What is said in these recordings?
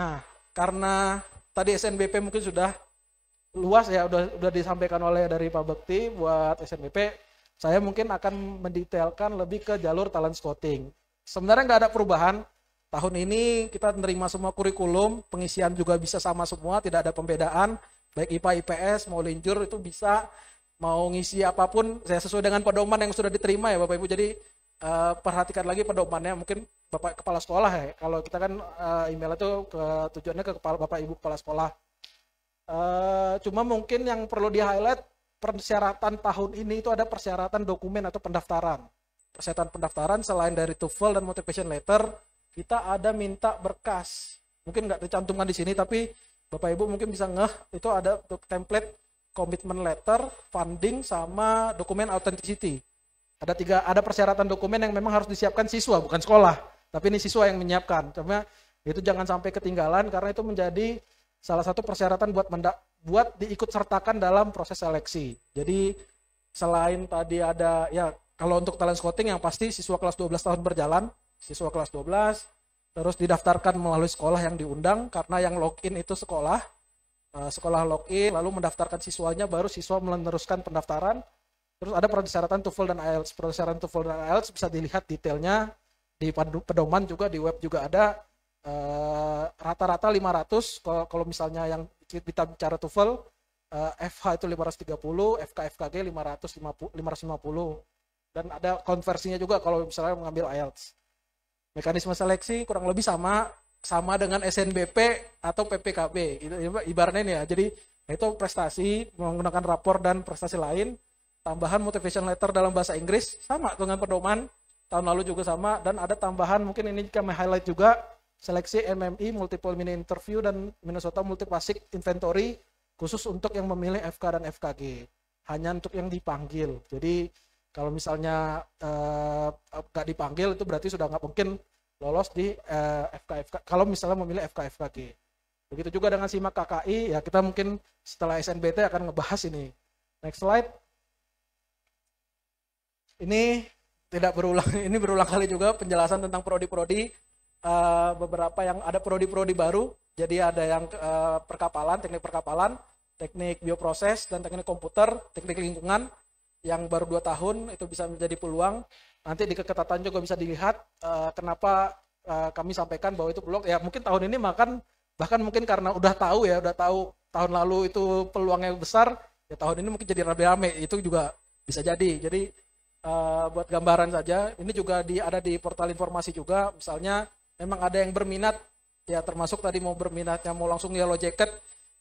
Nah, karena tadi SNBP mungkin sudah luas ya, udah disampaikan oleh dari Pak Bekti buat SNBP, saya mungkin akan mendetailkan lebih ke jalur talent scouting. Sebenarnya nggak ada perubahan. Tahun ini kita menerima semua kurikulum, pengisian juga bisa sama semua, tidak ada pembedaan. Baik IPA, IPS, mau linjur itu bisa, mau ngisi apapun, saya sesuai dengan pedoman yang sudah diterima ya Bapak Ibu. Jadi perhatikan lagi pedomannya, mungkin Bapak Kepala Sekolah ya. Kalau kita kan email itu tujuannya ke Bapak Ibu Kepala Sekolah. Cuma mungkin yang perlu di-highlight, persyaratan tahun ini itu ada persyaratan dokumen atau pendaftaran. Persyaratan pendaftaran selain dari TOEFL dan motivation letter, kita ada minta berkas. Mungkin nggak dicantumkan di sini, tapi Bapak Ibu mungkin bisa itu ada template commitment letter, funding, sama dokumen authenticity. Ada persyaratan dokumen yang memang harus disiapkan siswa, bukan sekolah. Tapi ini siswa yang menyiapkan. Cuma itu jangan sampai ketinggalan, karena itu menjadi salah satu persyaratan buat diikut sertakan dalam proses seleksi. Jadi selain tadi ada, ya kalau untuk talent scouting yang pasti siswa kelas 12 tahun berjalan, siswa kelas 12, terus didaftarkan melalui sekolah yang diundang, karena yang login itu sekolah login, lalu mendaftarkan siswanya, baru siswa meneruskan pendaftaran. Terus ada persyaratan TOEFL dan IELTS. Persyaratan TOEFL dan IELTS bisa dilihat detailnya di pedoman juga, di web juga ada. Rata-rata 500, kalau misalnya yang kita bicara TOEFL, FH itu 530, FKG 550, dan ada konversinya juga kalau misalnya mengambil IELTS. Mekanisme seleksi kurang lebih sama dengan SNBP atau PPKB, itu ibaratnya ini ya. Jadi itu prestasi menggunakan rapor dan prestasi lain, tambahan motivation letter dalam bahasa Inggris sama dengan pedoman tahun lalu juga sama, dan ada tambahan mungkin ini kami highlight juga, seleksi MMI multiple mini interview dan Minnesota multiplastic inventory khusus untuk yang memilih FK dan FKG, hanya untuk yang dipanggil. Jadi kalau misalnya nggak dipanggil itu berarti sudah nggak mungkin lolos di FK. Kalau misalnya memilih FK FKG. Begitu juga dengan SIMAK KKI, ya kita mungkin setelah SNBT akan ngebahas ini. Next slide. Ini tidak berulang, ini berulang kali juga penjelasan tentang prodi-prodi. Beberapa yang ada prodi-prodi baru. Jadi ada yang perkapalan, teknik perkapalan, teknik bioproses, dan teknik komputer, teknik lingkungan. Yang baru 2 tahun itu bisa menjadi peluang. Nanti di keketatan juga bisa dilihat kenapa kami sampaikan bahwa itu peluang. Ya mungkin tahun ini bahkan mungkin karena udah tahu tahun lalu itu peluangnya besar, ya tahun ini mungkin jadi rame-rame, itu juga bisa jadi. Jadi buat gambaran saja, ini juga ada di portal informasi juga. Misalnya memang ada yang berminat, ya termasuk tadi mau berminatnya mau langsung yellow jacket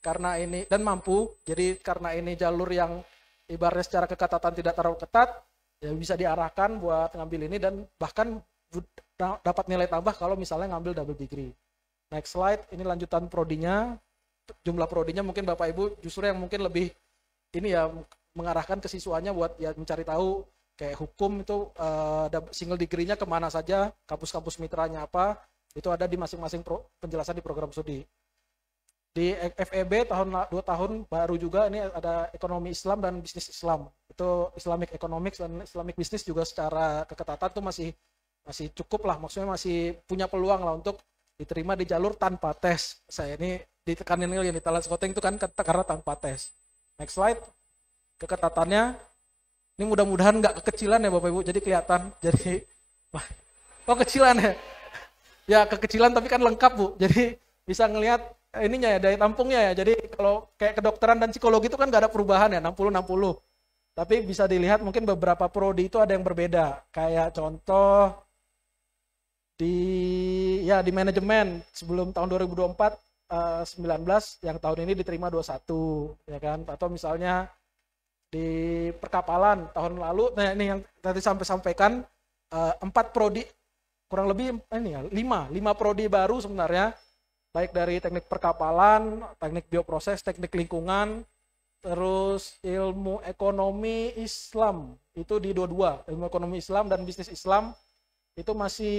karena ini dan mampu. Jadi karena ini jalur yang ibaratnya secara keketatan tidak terlalu ketat, ya bisa diarahkan buat ngambil ini, dan bahkan dapat nilai tambah kalau misalnya ngambil double degree. Next slide, ini lanjutan prodinya. Jumlah prodinya mungkin Bapak Ibu justru yang mungkin lebih ini ya, mengarahkan ke siswanya buat ya mencari tahu kayak hukum itu single degree-nya kemana saja, kampus-kampus mitranya apa, itu ada di masing-masing penjelasan di program studi. Di FEB 2 tahun baru juga ini ada ekonomi Islam dan bisnis Islam. Itu Islamic Economics dan Islamic Business juga secara keketatan tuh masih cukup lah, maksudnya masih punya peluang lah untuk diterima di jalur tanpa tes. Saya ini ditekanin lagi di talent scouting itu kan karena tanpa tes. Next slide. Keketatannya ini mudah-mudahan nggak kekecilan ya Bapak Ibu, jadi kelihatan. Jadi kecilan ya. Ya kekecilan tapi kan lengkap Bu. Jadi bisa ngelihat ininya ya, daya tampungnya ya. Jadi kalau kayak kedokteran dan psikologi itu kan nggak ada perubahan ya, 60-60. Tapi bisa dilihat mungkin beberapa prodi itu ada yang berbeda. Kayak contoh di manajemen sebelum tahun 2024 19 yang tahun ini diterima 21 ya kan. Atau misalnya di perkapalan tahun lalu, nah ini yang tadi sampaikan 4 prodi kurang lebih ini ya 5 prodi baru sebenarnya, baik dari teknik perkapalan, teknik bioproses, teknik lingkungan, terus ilmu ekonomi Islam itu di 22, ilmu ekonomi Islam dan bisnis Islam itu masih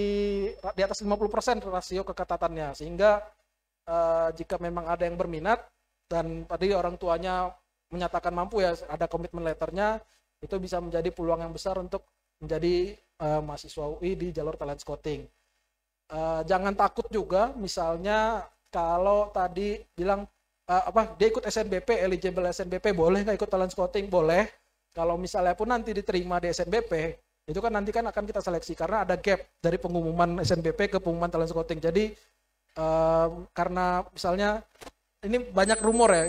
di atas 50% rasio keketatannya, sehingga jika memang ada yang berminat dan tadi orang tuanya menyatakan mampu ya, ada komitmen letternya, itu bisa menjadi peluang yang besar untuk menjadi mahasiswa UI di jalur talent scouting. Jangan takut juga, misalnya kalau tadi bilang dia ikut SNBP, eligible SNBP, boleh nggak ikut talent scouting? Boleh. Kalau misalnya pun nanti diterima di SNBP, itu kan nanti kan akan kita seleksi karena ada gap dari pengumuman SNBP ke pengumuman talent scouting. Jadi karena misalnya ini banyak rumor ya,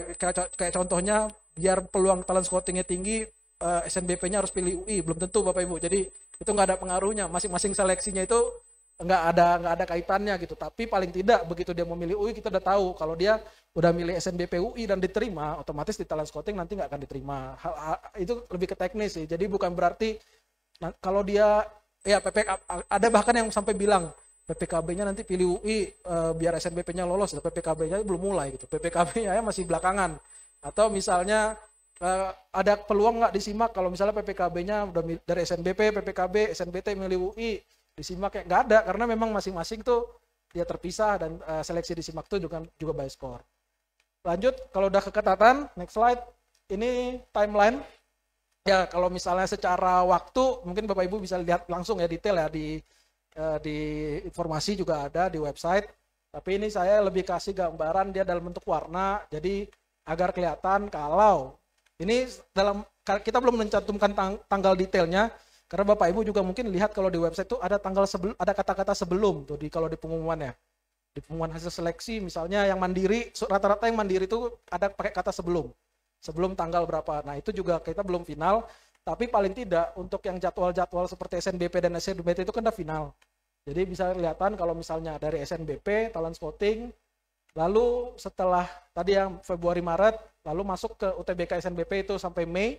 kayak contohnya biar peluang talent scoutingnya tinggi, SNBP-nya harus pilih UI, belum tentu Bapak Ibu. Jadi itu nggak ada pengaruhnya, masing-masing seleksinya itu nggak ada kaitannya gitu. Tapi paling tidak begitu dia memilih UI, kita udah tahu kalau dia udah milih SNBP UI dan diterima, otomatis di talent scouting nanti nggak akan diterima. Itu lebih ke teknis sih. Jadi bukan berarti kalau dia ya ada bahkan yang sampai bilang PPKB-nya nanti pilih UI biar SNBP-nya lolos, PPKB-nya belum mulai gitu. PPKB-nya masih belakangan. Atau misalnya ada peluang nggak disimak kalau misalnya PPKB-nya udah dari SNBP, PPKB, SNBT milih UI, disimak ya nggak ada karena memang masing-masing tuh dia terpisah dan seleksi disimak tuh juga by score. Lanjut, kalau udah keketatan, next slide, ini timeline. Ya kalau misalnya secara waktu mungkin Bapak Ibu bisa lihat langsung ya detail ya di informasi juga ada di website. Tapi ini saya lebih kasih gambaran dia dalam bentuk warna, jadi agar kelihatan kalau ini kita belum mencantumkan tanggal detailnya karena Bapak Ibu juga mungkin lihat kalau di website itu ada ada kata-kata sebelum tuh kalau di pengumumannya. Di pengumuman hasil seleksi misalnya yang mandiri, rata-rata yang mandiri itu ada pakai kata sebelum tanggal berapa. Nah, itu juga kita belum final, tapi paling tidak untuk yang jadwal-jadwal seperti SNBP dan SNBT itu kan udah final. Jadi bisa kelihatan kalau misalnya dari SNBP, talent scouting, lalu setelah tadi yang Februari Maret, lalu masuk ke UTBK SNBP itu sampai Mei,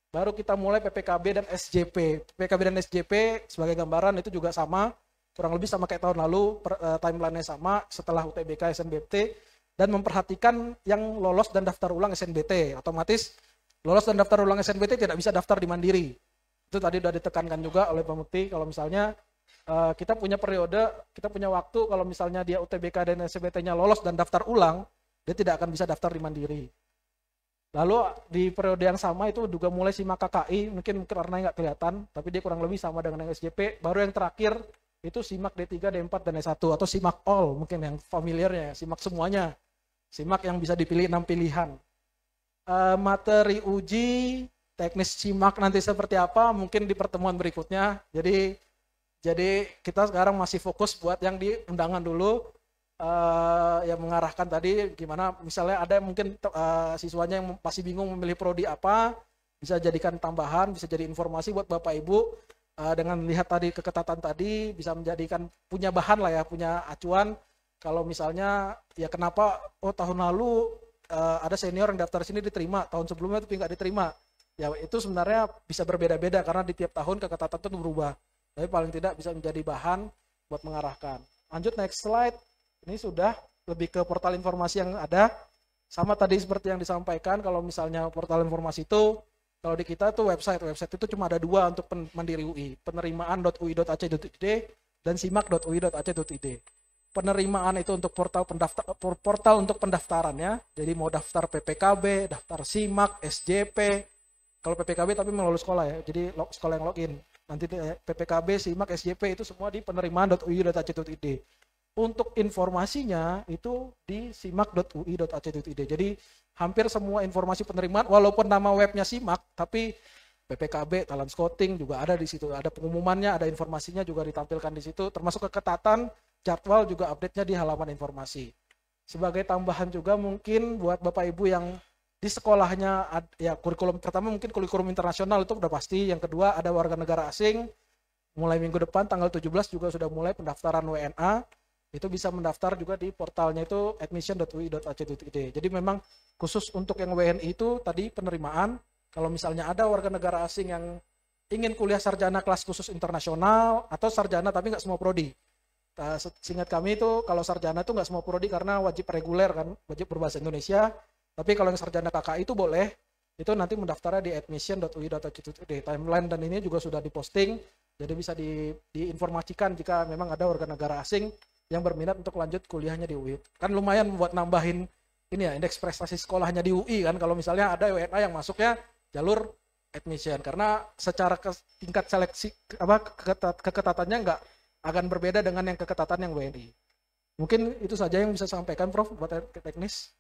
baru kita mulai PPKB dan SJP. PPKB dan SJP sebagai gambaran itu juga sama, kurang lebih sama kayak tahun lalu, timeline-nya sama setelah UTBK SNBT, dan memperhatikan yang lolos dan daftar ulang SNBT. Otomatis lolos dan daftar ulang SNBT tidak bisa daftar di Mandiri. Itu tadi sudah ditekankan juga oleh Pak Mukti, kalau misalnya kita punya periode, kita punya waktu, kalau misalnya dia UTBK dan SNBT-nya lolos dan daftar ulang, dia tidak akan bisa daftar di Mandiri. Lalu di periode yang sama itu juga mulai simak KKI, mungkin karena nggak kelihatan, tapi dia kurang lebih sama dengan yang SJP. Baru yang terakhir itu simak D3, D4, dan S1, atau simak all, mungkin yang familiarnya, simak semuanya. Simak yang bisa dipilih 6 pilihan. Materi uji, teknis simak nanti seperti apa, mungkin di pertemuan berikutnya. Jadi kita sekarang masih fokus buat yang di undangan dulu, yang mengarahkan tadi gimana, misalnya ada mungkin siswanya yang masih bingung memilih prodi apa, bisa jadikan tambahan, bisa jadi informasi buat Bapak Ibu, dengan lihat tadi keketatan tadi, bisa menjadikan punya bahan lah ya, punya acuan, kalau misalnya ya kenapa tahun lalu ada senior yang daftar sini diterima, tahun sebelumnya itu nggak diterima, ya itu sebenarnya bisa berbeda-beda karena di tiap tahun keketatan itu berubah, tapi paling tidak bisa menjadi bahan buat mengarahkan. Lanjut next slide. Ini sudah lebih ke portal informasi yang ada. Sama tadi seperti yang disampaikan, kalau misalnya portal informasi itu, kalau di kita tuh website itu cuma ada 2 untuk Mandiri UI, penerimaan.ui.ac.id dan simak.ui.ac.id. Penerimaan itu untuk portal untuk pendaftarannya, jadi mau daftar PPKB, daftar simak, SJP, kalau PPKB tapi melalui sekolah ya, jadi sekolah yang login. Nanti PPKB, simak, SJP itu semua di penerimaan.ui.ac.id. Untuk informasinya itu di simak.ui.ac.id. Jadi hampir semua informasi penerimaan, walaupun nama webnya simak, tapi PPKB, talent scouting juga ada di situ. Ada pengumumannya, ada informasinya juga ditampilkan di situ. Termasuk keketatan, jadwal juga update-nya di halaman informasi. Sebagai tambahan juga mungkin buat Bapak Ibu yang di sekolahnya, ya kurikulum pertama mungkin kurikulum internasional itu udah pasti. Yang kedua ada warga negara asing. Mulai minggu depan tanggal 17 juga sudah mulai pendaftaran WNA. Itu bisa mendaftar juga di portalnya itu admission.ui.ac.id. Jadi memang khusus untuk yang WNI itu tadi penerimaan, kalau misalnya ada warga negara asing yang ingin kuliah sarjana kelas khusus internasional atau sarjana tapi nggak semua prodi. Seingat kami itu kalau sarjana itu nggak semua prodi karena wajib reguler kan, wajib berbahasa Indonesia. Tapi kalau yang sarjana KKI itu boleh, itu nanti mendaftarnya di admission.ui.ac.id. Timeline dan ini juga sudah diposting, jadi bisa diinformasikan jika memang ada warga negara asing yang berminat untuk lanjut kuliahnya di UI. Kan lumayan buat nambahin ini ya, indeks prestasi sekolahnya di UI kan, kalau misalnya ada WNA yang masuknya jalur admission, karena secara tingkat seleksi keketatannya nggak akan berbeda dengan yang keketatan yang WNI. Mungkin itu saja yang bisa saya sampaikan Prof buat teknis.